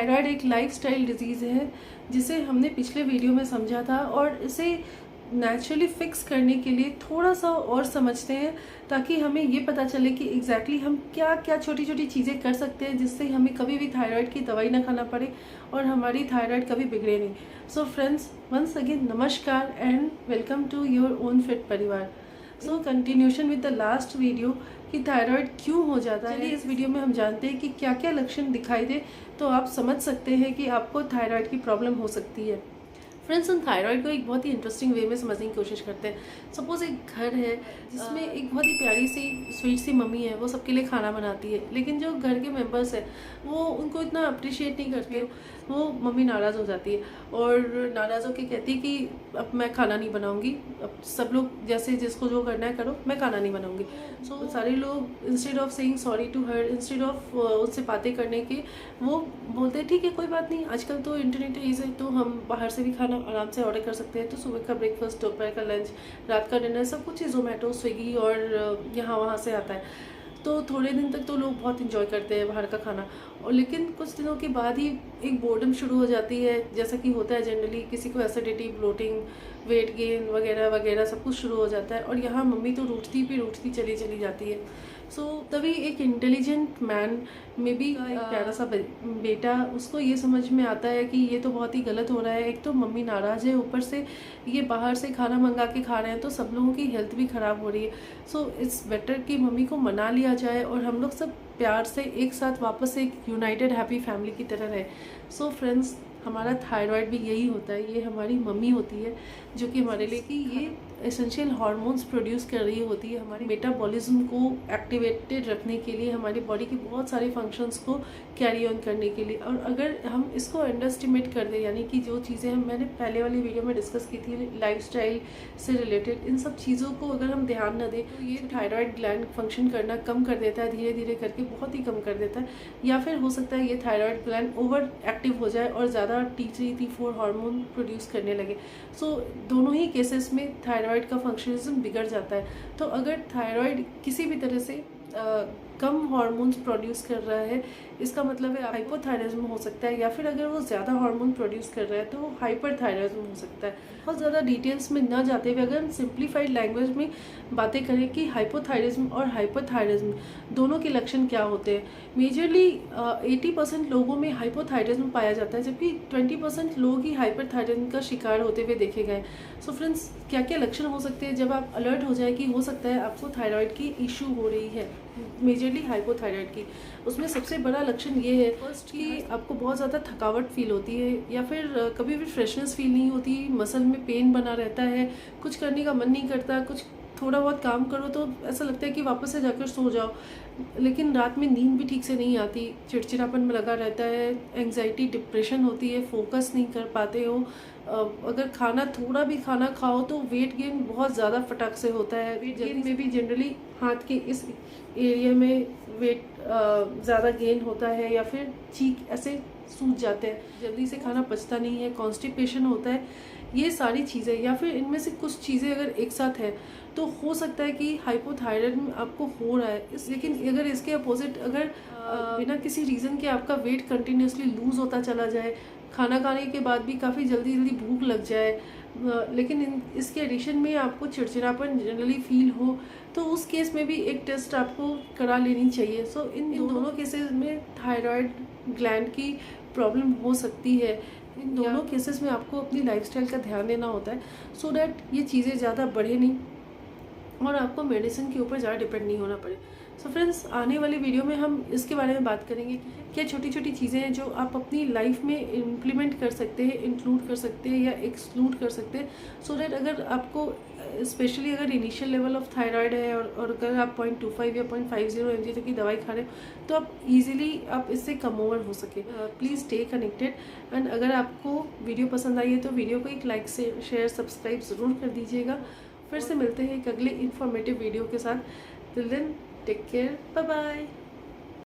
Thyroid एक lifestyle disease है जिसे हमने पिछले वीडियो में समझा था, और इसे नेचुरली फिक्स करने के लिए थोड़ा सा और समझते हैं ताकि हमें ये पता चले कि एग्जैक्टली हम क्या क्या छोटी छोटी चीज़ें कर सकते हैं जिससे हमें कभी भी थायराइड की दवाई ना खाना पड़े और हमारी थायराइड कभी बिगड़े नहीं। सो फ्रेंड्स, वंस अगेन नमस्कार and welcome to your own fit परिवार। So continuation with the last video कि थायराइड क्यों हो जाता है। चलिए इस वीडियो में हम जानते हैं कि क्या क्या लक्षण दिखाई दे तो आप समझ सकते हैं कि आपको थायराइड की प्रॉब्लम हो सकती है। फ्रेंड्स, हम थायराइड को एक बहुत ही इंटरेस्टिंग वे में समझने की कोशिश करते हैं। सपोज एक घर है जिसमें एक बहुत ही प्यारी सी स्वीट सी मम्मी है, वो सबके लिए खाना बनाती है, लेकिन जो घर के मेंबर्स हैं वो उनको इतना अप्रिशिएट नहीं करते। वो मम्मी नाराज़ हो जाती है और नाराज़ होकर कहती है कि अब मैं खाना नहीं बनाऊंगी, अब सब लोग जैसे जिसको जो करना है करो, मैं खाना नहीं बनाऊंगी। सो सारे लोग instead of saying sorry to her, instead of उससे बातें करने के, वो बोलते हैं ठीक है कोई बात नहीं, आजकल तो इंटरनेट एज है तो हम बाहर से भी खाना आराम से ऑर्डर कर सकते हैं। तो सुबह का ब्रेकफास्ट, दोपहर का लंच, रात का डिनर, सब कुछ जोमेटो, स्विगी और यहाँ वहाँ से आता है। तो थोड़े दिन तक तो लोग बहुत इंजॉय करते हैं बाहर का खाना, और लेकिन कुछ दिनों के बाद ही एक बोर्डम शुरू हो जाती है, जैसा कि होता है जनरली, किसी को एसिडिटी, ब्लोटिंग, वेट गेन वगैरह वगैरह सब कुछ शुरू हो जाता है। और यहाँ मम्मी तो रूठती चली जाती है। सो तभी एक इंटेलिजेंट मैन में भी एक प्यारा सा बेटा, उसको ये समझ में आता है कि ये तो बहुत ही गलत हो रहा है। एक तो मम्मी नाराज़ है, ऊपर से ये बाहर से खाना मंगा के खा रहे हैं, तो सब लोगों की हेल्थ भी ख़राब हो रही है। सो इट्स बेटर कि मम्मी को मना लिया जाए और हम लोग सब प्यार से एक साथ वापस एक यूनाइटेड हैप्पी फैमिली की तरह रहे। सो फ्रेंड्स, हमारा थायराइड भी यही होता है, ये हमारी मम्मी होती है जो कि हमारे लिए कि ये एसेंशियल हार्मोन्स प्रोड्यूस कर रही होती है हमारी मेटाबॉलिज्म को एक्टिवेटेड रखने के लिए, हमारी बॉडी के बहुत सारे फंक्शंस को कैरी ऑन करने के लिए। और अगर हम इसको अंडरस्टिमेट कर दें, यानी कि जो चीज़ें हम मैंने पहले वाली वीडियो में डिस्कस की थी लाइफस्टाइल से रिलेटेड, इन सब चीज़ों को अगर हम ध्यान न दें तो ये थायराइड ग्लैंड फंक्शन करना कम कर देता है, धीरे धीरे करके बहुत ही कम कर देता है। या फिर हो सकता है ये थायराइड ग्लैंड ओवर एक्टिव हो जाए और ज़्यादा T3 T4 हार्मोन प्रोड्यूस करने लगे। सो दोनों ही केसेस में थायराइड का फंक्शनिज्म बिगड़ जाता है। तो अगर थायराइड किसी भी तरह से कम हार्मोन्स प्रोड्यूस कर रहा है, इसका मतलब है हाइपोथायराइडिज्म हो सकता है, या फिर अगर वो ज़्यादा हार्मोन प्रोड्यूस कर रहा है तो हाइपरथायराइडिज्म हो सकता है। बहुत ज़्यादा डिटेल्स में ना जाते हुए अगर हम सिंप्लीफाइड लैंग्वेज में बातें करें कि हाइपोथायराइडिज्म और हाइपरथायराइडिज्म दोनों के लक्षण क्या होते हैं। मेजरली 80% लोगों में हाइपोथायराइडिज्म पाया जाता है, जबकि 20% लोग ही हाइपरथायराइडिज्म का शिकार होते हुए देखे गए। सो फ्रेंड्स, क्या क्या लक्षण हो सकते हैं जब आप अलर्ट हो जाए कि हो सकता है आपको थायराइड की इशू हो रही है, मेजरली हाइपोथायराइड की। उसमें सबसे बड़ा लक्षण ये है फर्स्ट कि आपको बहुत ज़्यादा थकावट फील होती है, या फिर कभी भी फ्रेशनेस फील नहीं होती, मसल में पेन बना रहता है, कुछ करने का मन नहीं करता, कुछ थोड़ा बहुत काम करो तो ऐसा लगता है कि वापस से जाकर सो जाओ, लेकिन रात में नींद भी ठीक से नहीं आती, चिड़चिड़ापन में लगा रहता है, एंग्जाइटी, डिप्रेशन होती है, फोकस नहीं कर पाते हो। अगर थोड़ा भी खाना खाओ तो वेट गेन बहुत ज़्यादा फटाक से होता है। वेट गेन में भी जनरली हाथ के इस एरिया में वेट ज़्यादा गेन होता है, या फिर चीक ऐसे सूज जाते हैं, जल्दी से खाना पचता नहीं है, कॉन्स्टिपेशन होता है। ये सारी चीज़ें या फिर इनमें से कुछ चीज़ें अगर एक साथ है तो हो सकता है कि हाइपोथायराइडिज्म आपको हो रहा है। लेकिन अगर इसके अपोजिट अगर बिना किसी रीज़न के आपका वेट कंटिन्यूसली लूज़ होता चला जाए, खाना खाने के बाद भी काफ़ी जल्दी भूख लग जाए, लेकिन इसके एडिशन में आपको चिड़चिड़ापन जनरली फील हो, तो उस केस में भी एक टेस्ट आपको करा लेनी चाहिए। सो इन दोनों केसेस में थायराइड ग्लैंड की प्रॉब्लम हो सकती है। इन दोनों केसेस में आपको अपनी लाइफस्टाइल का ध्यान देना होता है, सो दैट ये चीज़ें ज़्यादा बढ़े नहीं और आपको मेडिसिन के ऊपर ज़्यादा डिपेंड नहीं होना पड़े। सो फ्रेंड्स, आने वाली वीडियो में हम इसके बारे में बात करेंगे कि क्या छोटी छोटी चीज़ें हैं जो आप अपनी लाइफ में इम्प्लीमेंट कर सकते हैं, इंक्लूड कर सकते हैं या एक्सक्लूड कर सकते हैं, सो दैट अगर आपको स्पेशली अगर इनिशियल लेवल ऑफ थायराइड है और अगर आप 0.25 या 0.50 mg तक की दवाई खा रहे हो तो आप इजीली इससे कम ओवर हो सके। प्लीज़ स्टे कनेक्टेड, एंड अगर आपको वीडियो पसंद आई है तो वीडियो को एक लाइक से शेयर सब्सक्राइब ज़रूर कर दीजिएगा। फिर से मिलते हैं एक अगले इन्फॉर्मेटिव वीडियो के साथ। Till then, take care, bye bye.